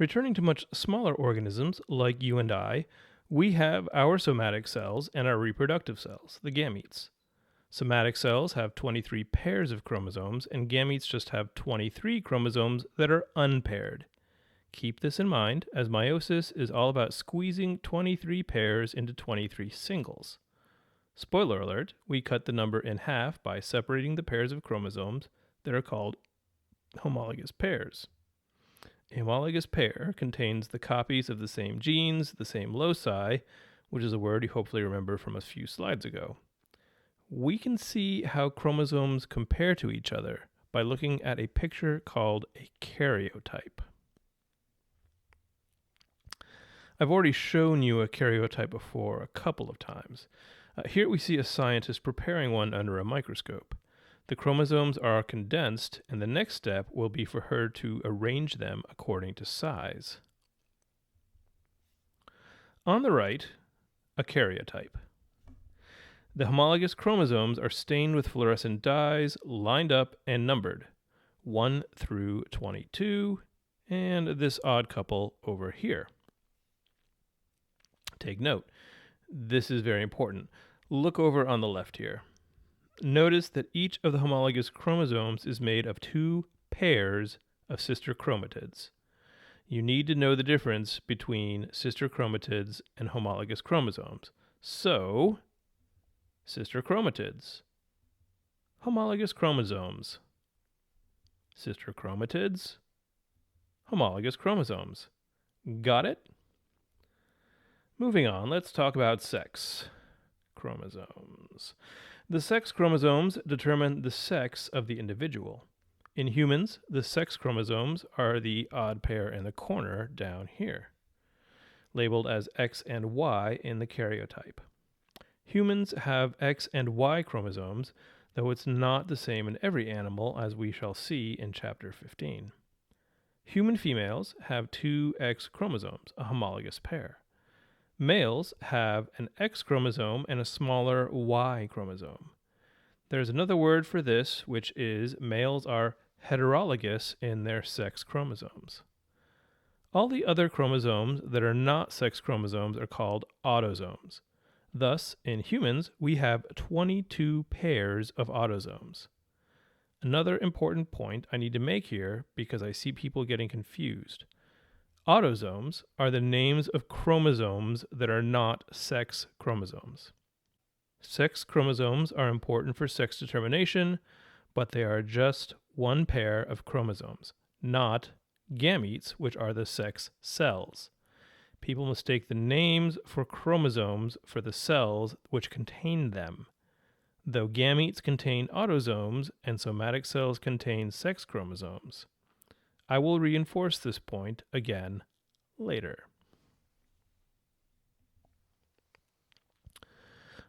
Returning to much smaller organisms like you and I, we have our somatic cells and our reproductive cells, the gametes. Somatic cells have 23 pairs of chromosomes, and gametes just have 23 chromosomes that are unpaired. Keep this in mind, as meiosis is all about squeezing 23 pairs into 23 singles. Spoiler alert, we cut the number in half by separating the pairs of chromosomes that are called homologous pairs. A homologous pair contains the copies of the same genes, the same loci, which is a word you hopefully remember from a few slides ago. We can see how chromosomes compare to each other by looking at a picture called a karyotype. I've already shown you a karyotype before a couple of times. Here we see a scientist preparing one under a microscope. The chromosomes are condensed, and the next step will be for her to arrange them according to size. On the right, a karyotype. The homologous chromosomes are stained with fluorescent dyes, lined up and numbered, 1 through 22, and this odd couple over here. Take note, this is very important. Look over on the left here. Notice that each of the homologous chromosomes is made of 2 pairs of sister chromatids. You need to know the difference between sister chromatids and homologous chromosomes. So, sister chromatids, homologous chromosomes, sister chromatids, homologous chromosomes. Got it? Moving on, let's talk about sex chromosomes. The sex chromosomes determine the sex of the individual. In humans, the sex chromosomes are the odd pair in the corner down here, labeled as X and Y in the karyotype. Humans have X and Y chromosomes, though it's not the same in every animal, as we shall see in Chapter 15. Human females have 2 X chromosomes, a homologous pair. Males have an X chromosome and a smaller Y chromosome. There's another word for this, which is males are heterologous in their sex chromosomes. All the other chromosomes that are not sex chromosomes are called autosomes. Thus, in humans, we have 22 pairs of autosomes. Another important point I need to make here, because I see people getting confused. Autosomes are the names of chromosomes that are not sex chromosomes. Sex chromosomes are important for sex determination, but they are just one pair of chromosomes, not gametes, which are the sex cells. People mistake the names for chromosomes for the cells which contain them. Though gametes contain autosomes and somatic cells contain sex chromosomes. I will reinforce this point again later.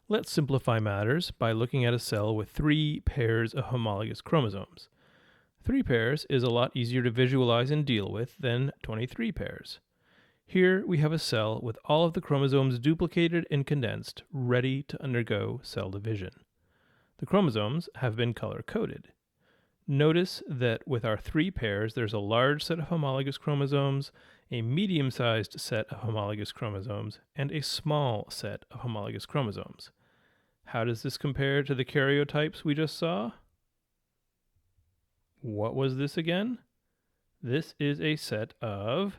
Let's simplify matters by looking at a cell with 3 pairs of homologous chromosomes. 3 pairs is a lot easier to visualize and deal with than 23 pairs. Here we have a cell with all of the chromosomes duplicated and condensed, ready to undergo cell division. The chromosomes have been color-coded. Notice that with our 3 pairs, there's a large set of homologous chromosomes, a medium-sized set of homologous chromosomes, and a small set of homologous chromosomes. How does this compare to the karyotypes we just saw? What was this again? This is a set of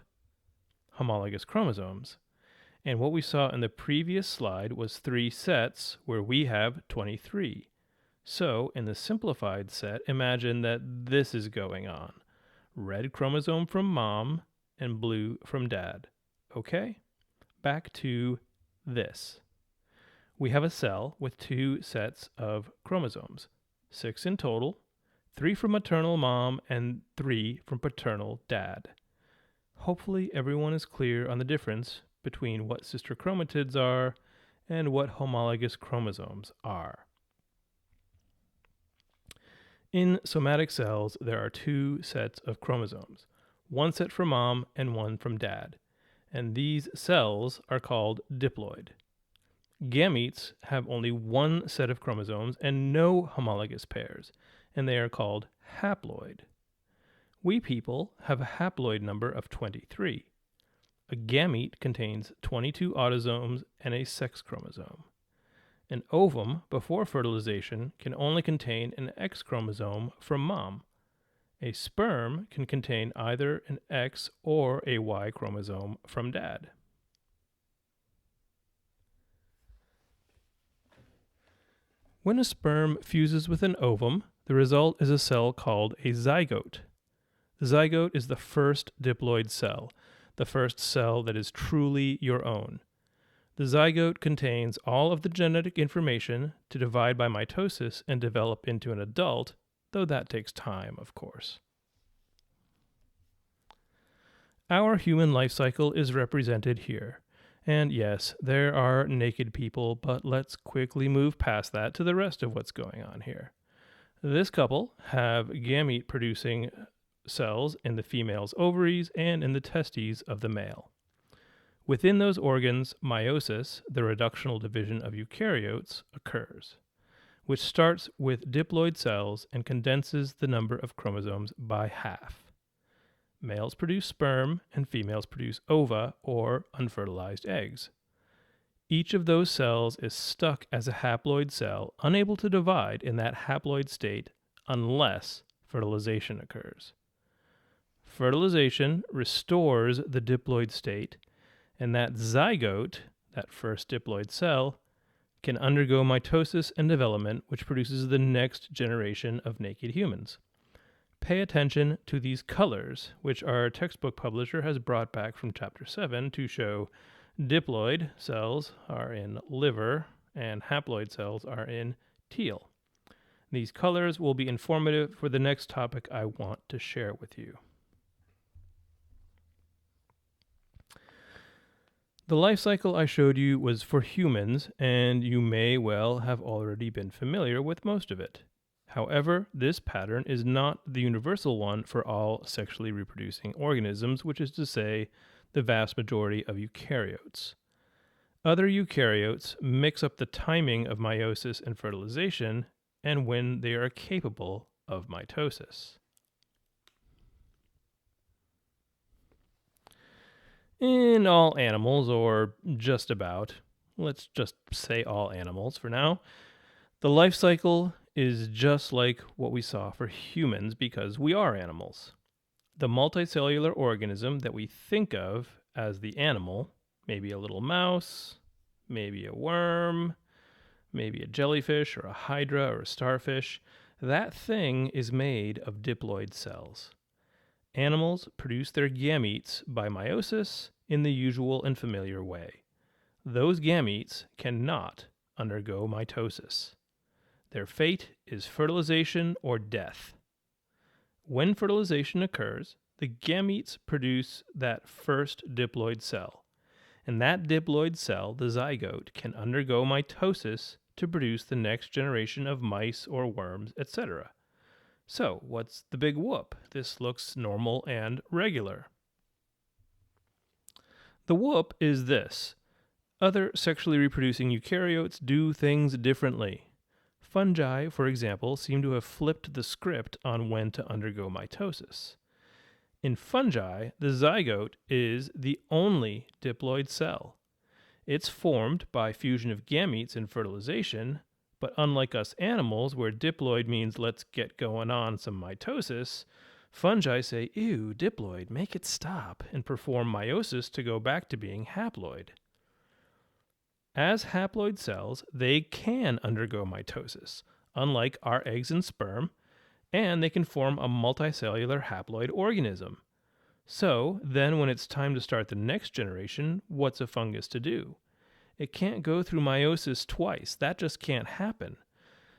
homologous chromosomes. And what we saw in the previous slide was 3 sets where we have 23. So, in the simplified set, imagine that this is going on. Red chromosome from mom and blue from dad. Okay? Back to this. We have a cell with 2 sets of chromosomes, 6 in total, 3 from maternal mom and 3 from paternal dad. Hopefully everyone is clear on the difference between what sister chromatids are and what homologous chromosomes are. In somatic cells, there are 2 sets of chromosomes, 1 set from mom and 1 from dad, and these cells are called diploid. Gametes have only 1 set of chromosomes and no homologous pairs, and they are called haploid. We people have a haploid number of 23. A gamete contains 22 autosomes and a sex chromosome. An ovum, before fertilization, can only contain an X chromosome from mom. A sperm can contain either an X or a Y chromosome from dad. When a sperm fuses with an ovum, the result is a cell called a zygote. The zygote is the first diploid cell, the first cell that is truly your own. The zygote contains all of the genetic information to divide by mitosis and develop into an adult, though that takes time, of course. Our human life cycle is represented here. And yes, there are naked people, but let's quickly move past that to the rest of what's going on here. This couple have gamete-producing cells in the female's ovaries and in the testes of the male. Within those organs, meiosis, the reductional division of eukaryotes, occurs, which starts with diploid cells and condenses the number of chromosomes by half. Males produce sperm and females produce ova, or unfertilized eggs. Each of those cells is stuck as a haploid cell, unable to divide in that haploid state unless fertilization occurs. Fertilization restores the diploid state, and that zygote, that first diploid cell, can undergo mitosis and development, which produces the next generation of naked humans. Pay attention to these colors, which our textbook publisher has brought back from Chapter 7 to show diploid cells are in liver and haploid cells are in teal. These colors will be informative for the next topic I want to share with you. The life cycle I showed you was for humans, and you may well have already been familiar with most of it. However, this pattern is not the universal one for all sexually reproducing organisms, which is to say, the vast majority of eukaryotes. Other eukaryotes mix up the timing of meiosis and fertilization, and when they are capable of mitosis. In all animals, or just about, let's just say all animals for now, the life cycle is just like what we saw for humans because we are animals. The multicellular organism that we think of as the animal, maybe a little mouse, maybe a worm, maybe a jellyfish or a hydra or a starfish, that thing is made of diploid cells. Animals produce their gametes by meiosis in the usual and familiar way. Those gametes cannot undergo mitosis. Their fate is fertilization or death. When fertilization occurs, the gametes produce that first diploid cell, and that diploid cell, the zygote, can undergo mitosis to produce the next generation of mice or worms, etc. So, what's the big whoop? This looks normal and regular. The whoop is this. Other sexually reproducing eukaryotes do things differently. Fungi, for example, seem to have flipped the script on when to undergo mitosis. In fungi, the zygote is the only diploid cell. It's formed by fusion of gametes and fertilization, but unlike us animals, where diploid means let's get going on some mitosis, fungi say, ew, diploid, make it stop, and perform meiosis to go back to being haploid. As haploid cells, they can undergo mitosis, unlike our eggs and sperm, and they can form a multicellular haploid organism. So, then when it's time to start the next generation, what's a fungus to do? It can't go through meiosis twice. That just can't happen.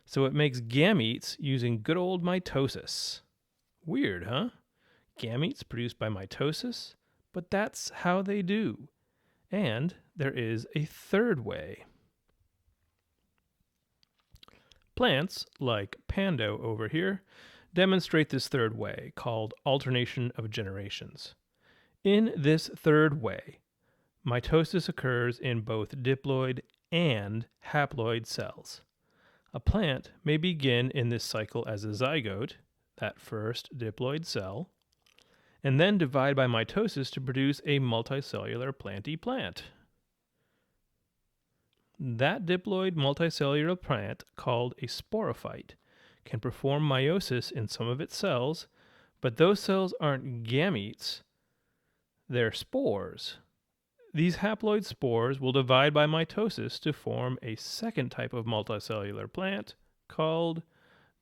So it makes gametes using good old mitosis. Weird, huh? Gametes produced by mitosis? But that's how they do. And there is a third way. Plants, like Pando over here, demonstrate this third way, called alternation of generations. In this third way, mitosis occurs in both diploid and haploid cells. A plant may begin in this cycle as a zygote, that first diploid cell, and then divide by mitosis to produce a multicellular planty plant. That diploid multicellular plant, called a sporophyte, can perform meiosis in some of its cells, but those cells aren't gametes, they're spores. These haploid spores will divide by mitosis to form a second type of multicellular plant called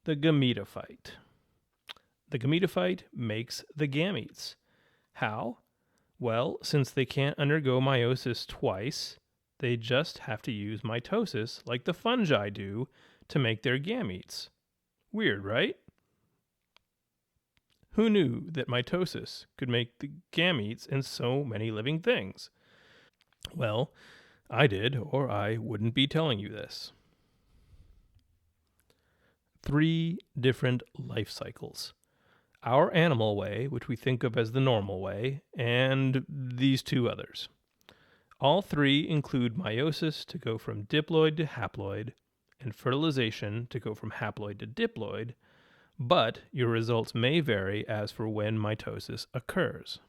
the gametophyte. The gametophyte makes the gametes. How? Well, since they can't undergo meiosis twice, they just have to use mitosis like the fungi do to make their gametes. Weird, right? Who knew that mitosis could make the gametes in so many living things? Well, I did, or I wouldn't be telling you this. 3 different life cycles. Our animal way, which we think of as the normal way, and these 2 others. All 3 include meiosis to go from diploid to haploid, and fertilization to go from haploid to diploid, but your results may vary as for when mitosis occurs.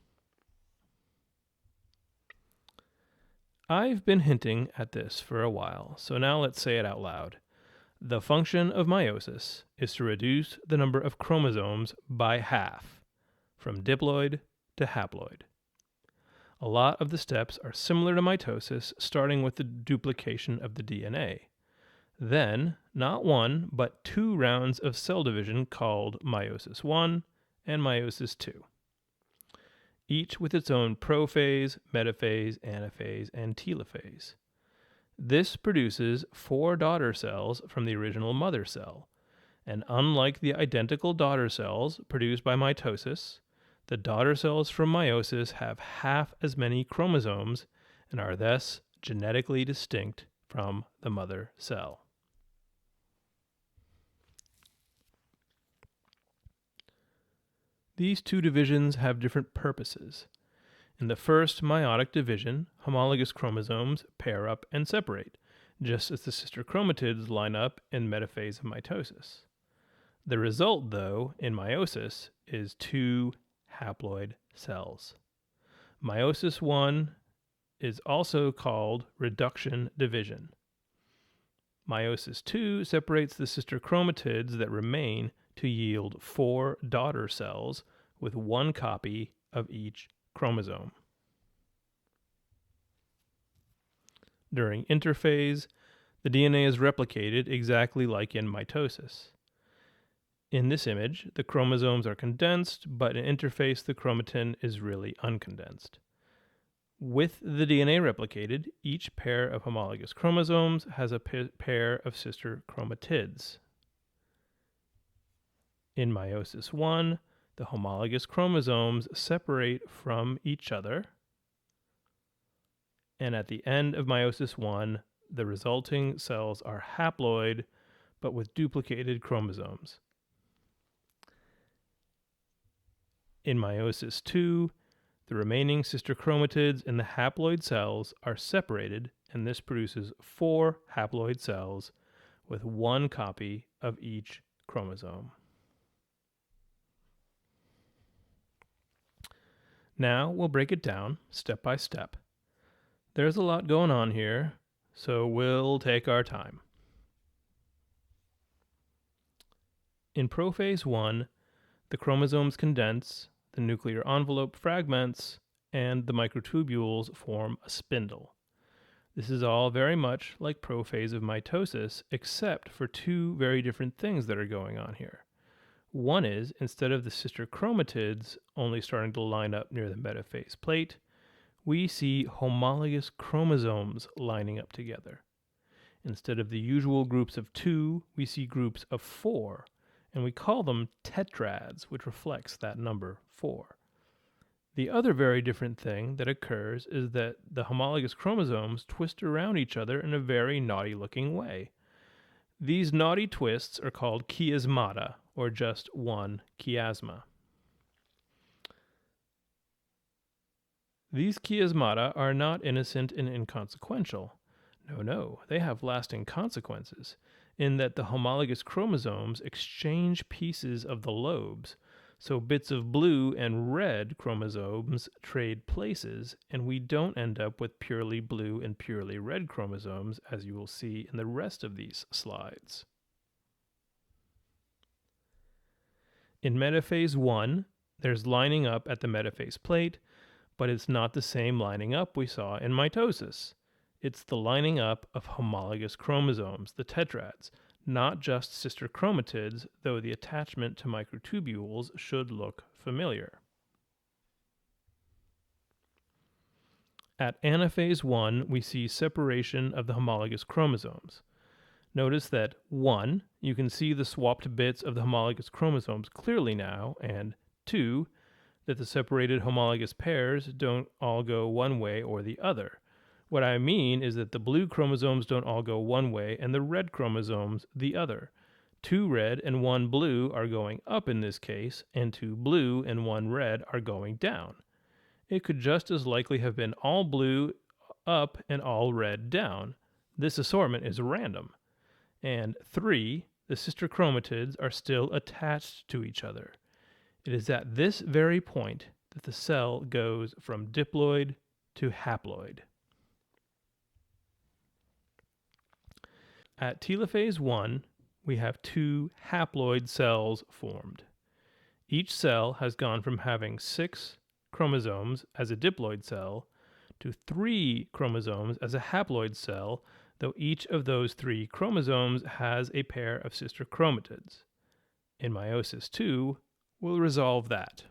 I've been hinting at this for a while, so now let's say it out loud. The function of meiosis is to reduce the number of chromosomes by half, from diploid to haploid. A lot of the steps are similar to mitosis, starting with the duplication of the DNA. Then, not 1, but 2 rounds of cell division called meiosis 1 and meiosis 2. Each with its own prophase, metaphase, anaphase, and telophase. This produces 4 daughter cells from the original mother cell, and unlike the identical daughter cells produced by mitosis, the daughter cells from meiosis have half as many chromosomes and are thus genetically distinct from the mother cell. These 2 divisions have different purposes. In the first meiotic division, homologous chromosomes pair up and separate, just as the sister chromatids line up in metaphase of mitosis. The result, though, in meiosis is 2 haploid cells. Meiosis 1 is also called reduction division. Meiosis 2 separates the sister chromatids that remain to yield 4 daughter cells with 1 copy of each chromosome. During interphase, the DNA is replicated exactly like in mitosis. In this image, the chromosomes are condensed, but in interphase, the chromatin is really uncondensed. With the DNA replicated, each pair of homologous chromosomes has a pair of sister chromatids. In meiosis 1, the homologous chromosomes separate from each other, and at the end of meiosis 1, the resulting cells are haploid, but with duplicated chromosomes. In meiosis 2, the remaining sister chromatids in the haploid cells are separated, and this produces 4 haploid cells with 1 copy of each chromosome. Now we'll break it down step by step. There's a lot going on here, so we'll take our time. In prophase 1, the chromosomes condense, the nuclear envelope fragments, and the microtubules form a spindle. This is all very much like prophase of mitosis, except for 2 very different things that are going on here. One is, instead of the sister chromatids only starting to line up near the metaphase plate, we see homologous chromosomes lining up together. Instead of the usual groups of 2, we see groups of 4, and we call them tetrads, which reflects that number 4. The other very different thing that occurs is that the homologous chromosomes twist around each other in a very naughty-looking way. These naughty twists are called chiasmata, or just one chiasma. These chiasmata are not innocent and inconsequential. No, they have lasting consequences, in that the homologous chromosomes exchange pieces of the lobes, So bits of blue and red chromosomes trade places, and we don't end up with purely blue and purely red chromosomes, as you will see in the rest of these slides. In metaphase 1, there's lining up at the metaphase plate, but it's not the same lining up we saw in mitosis. It's the lining up of homologous chromosomes, the tetrads, not just sister chromatids, though the attachment to microtubules should look familiar. At anaphase 1, we see separation of the homologous chromosomes. Notice that 1, you can see the swapped bits of the homologous chromosomes clearly now, and 2, that the separated homologous pairs don't all go one way or the other. What I mean is that the blue chromosomes don't all go one way and the red chromosomes the other. 2 red and 1 blue are going up in this case, and 2 blue and 1 red are going down. It could just as likely have been all blue up and all red down. This assortment is random. And 3, the sister chromatids are still attached to each other. It is at this very point that the cell goes from diploid to haploid. At telophase 1, we have 2 haploid cells formed. Each cell has gone from having 6 chromosomes as a diploid cell to 3 chromosomes as a haploid cell, though each of those 3 chromosomes has a pair of sister chromatids. In meiosis II, we'll resolve that.